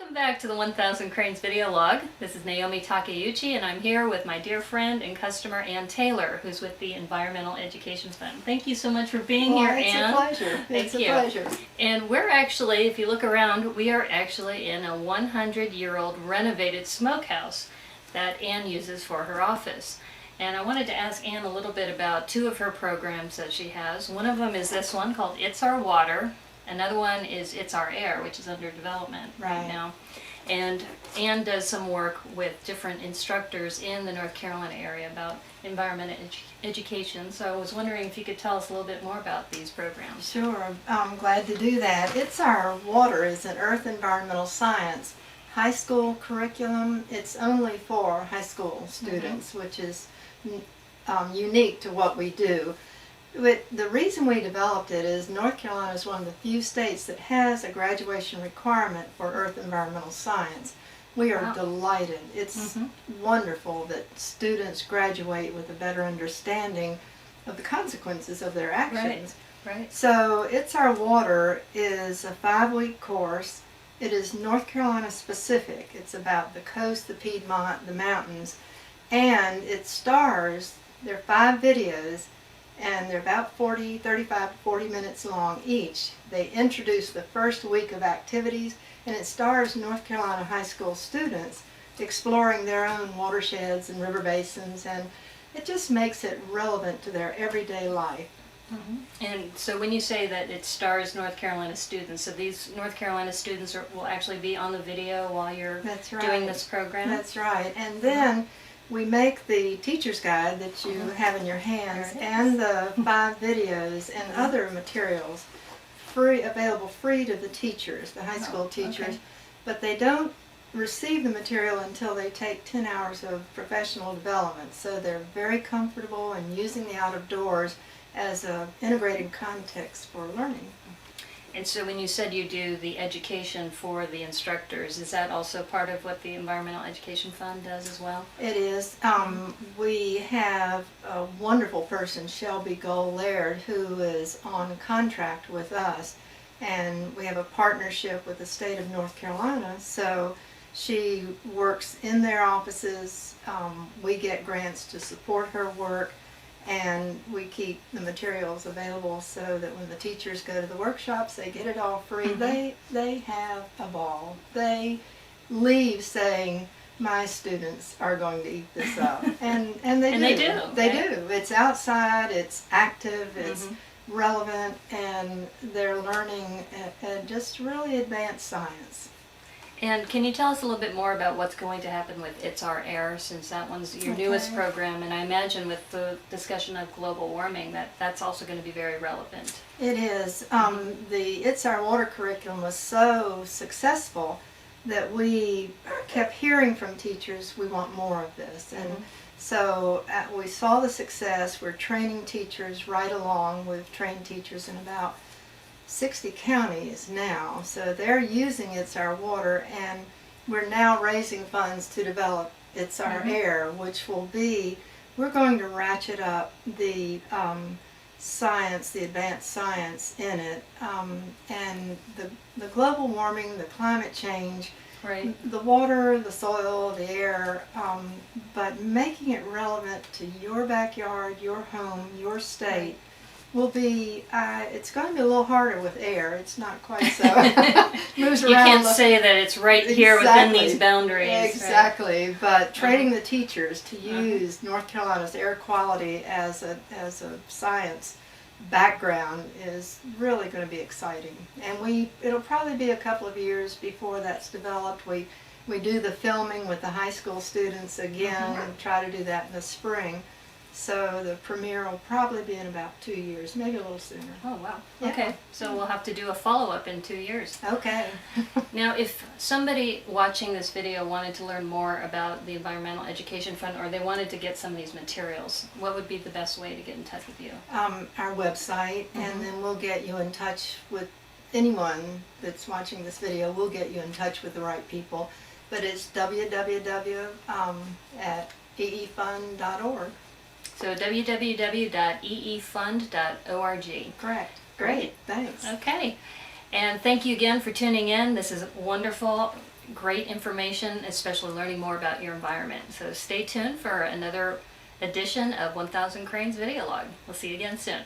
Welcome back to the 1000 Cranes video log. This is Naomi Takeuchi, and I'm here with my dear friend and customer Ann Taylor, who's with the Environmental Education Fund. Thank you so much for being here, Ann. It's a pleasure. It's a pleasure. And we're actually, if you look around, we are actually in a 100-year-old renovated smokehouse that Ann uses for her office. And I wanted to ask Ann a little bit about two of her programs that she has. One of them is this one called It's Our Water. Another one is It's Our Air, which is under development right now. And Ann does some work with different instructors in the North Carolina area about environmental education. So I was wondering if you could tell us a little bit more about these programs. Sure, I'm glad to do that. It's Our Water is an Earth Environmental Science high school curriculum. It's only for high school students, which is unique to what we do. The reason we developed it is North Carolina is one of the few states that has a graduation requirement for Earth Environmental Science. We are delighted. It's wonderful that students graduate with a better understanding of the consequences of their actions. Right. So It's Our Water is a 5-week course. It is North Carolina specific. It's about the coast, the Piedmont, the mountains, and it stars, there are 5 videos, and they're about 35 to 40 minutes long each. They introduce the first week of activities, and it stars North Carolina high school students exploring their own watersheds and river basins, and it just makes it relevant to their everyday life. And so when you say that it stars North Carolina students, so these North Carolina students will actually be on the video while you're doing this program? That's right. And then we make the teacher's guide that you have in your hands and the 5 videos and other materials available free to the teachers, the high school teachers, but they don't receive the material until they take 10 hours of professional development. So they're very comfortable in using the out of doors as an integrated context for learning. And so when you said you do the education for the instructors, is that also part of what the Environmental Education Fund does as well? It is. We have a wonderful person, Shelby Gold-Laird, who is on contract with us, and we have a partnership with the state of North Carolina, so she works in their offices. We get grants to support her work, and we keep the materials available so that when the teachers go to the workshops, they get it all free. They have a ball. They leave saying, my students are going to eat this up. And they do. They do. It's outside, it's active, it's relevant, and they're learning just really advanced science. And can you tell us a little bit more about what's going to happen with It's Our Air, since that one's your newest program, and I imagine with the discussion of global warming that's also going to be very relevant. It is. The It's Our Water curriculum was so successful that we kept hearing from teachers, we want more of this. And so we saw the success. We're training teachers right along. We've trained teachers in about 60 counties now, so they're using It's Our Water, and we're now raising funds to develop It's Our Air, which will be, we're going to ratchet up the science, the advanced science in it, and the global warming, the climate change, the water, the soil, the air, but making it relevant to your backyard, your home, your state. Will be, it's going to be a little harder with air. It's not quite so, moves around. You can't say that it's right here within these boundaries. Exactly, but training the teachers to use North Carolina's air quality as a science background is really going to be exciting. And it'll probably be a couple of years before that's developed. We do the filming with the high school students again, and try to do that in the spring. So the premiere will probably be in about 2 years, maybe a little sooner. Oh, wow. Yeah. Okay, so we'll have to do a follow-up in 2 years. Okay. Now, if somebody watching this video wanted to learn more about the Environmental Education Fund, or they wanted to get some of these materials, what would be the best way to get in touch with you? Our website, and then we'll get you in touch with anyone that's watching this video. We'll get you in touch with the right people. But it's www.eefund.org. So www.eefund.org. Correct. Great. Thanks. Okay. And thank you again for tuning in. This is wonderful. great information, especially learning more about your environment. So stay tuned for another edition of 1000 Cranes Video Log. We'll see you again soon.